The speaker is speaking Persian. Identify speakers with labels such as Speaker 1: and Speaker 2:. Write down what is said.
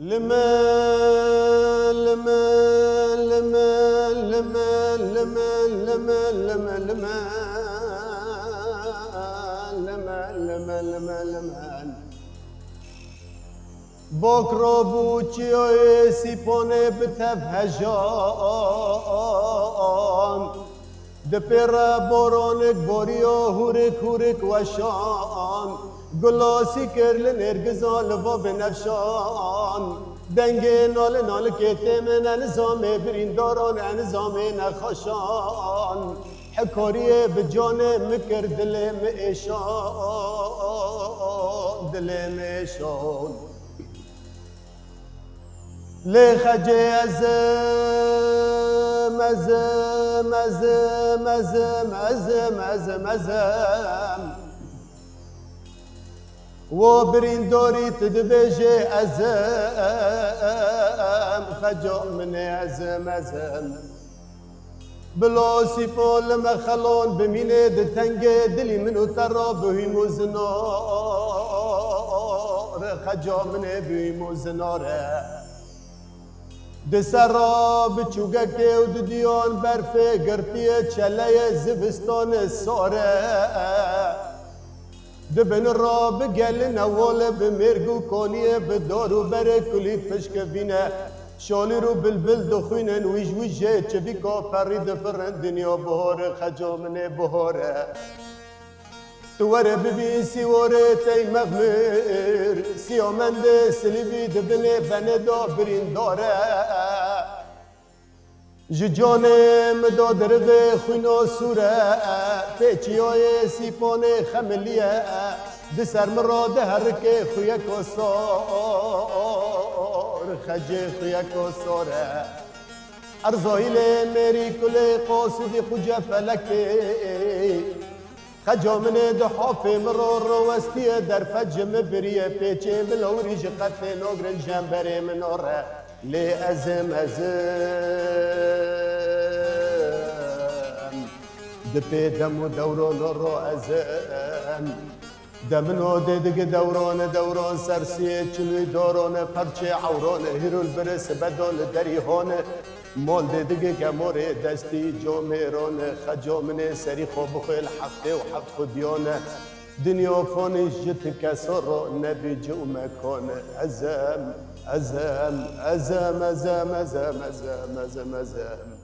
Speaker 1: لما لما لما لما لما لما لما لما لما لما لما لما بكرة بوچی سیپونه بتفهجان دپر بارانک باریو هورک هورک وشان گلاسی کرل نرگزال و بنفشان دنگ نال نال کتم انزام برینداران انزام نخشان حکاری بجان مکر دلم ایشان دلم ایشان لخجي أزم أزم أزم أزم أزم أزم أزم وبريندوري تدبجي أزم خجو من أزم أزم بلوسي فول مخلون بميني دتنجي دلي منو ترى بهي مزنار خجو من بهي مزنار دسرا بچوگه که و دیان برفه گرتیه چله زبستان ساره دبن را بگل نواله بمرگو کانیه بدارو بره کلی فشک بینه شالی رو بلبل دخوینن ویج ویجه چه بی کافری دفرن دنیا بهاره خجامنه بهاره تواره ببین سیواره تی مغمر سیامند سلیبی دبنه بنه دا برین داره جانم دا دربه خوینا سوره پیچی های سیپانه خملیه دسر مراده هرکه خویه کسار خجه خویه کساره ارزایل میری کله قاسدی خوجه فلکه خجامنه ده حافه مرار روستیه در فجم بریه پیچه ملوری جقت نگرن جنبره مناره لی ازم ازم دپی دم و دوران رو ازم دمنو دیدگ دوران سرسیه چلوی دوران پرچه عوران هیرول برس بدان دریهان مال دیدگه کماره دستی جامران خجامنه سری خواب خیل هفته و هفت خودیانه دنیا فانش جت کسر را نبی جو مکان ازم ازم ازم ازم ازم ازم ازم ازم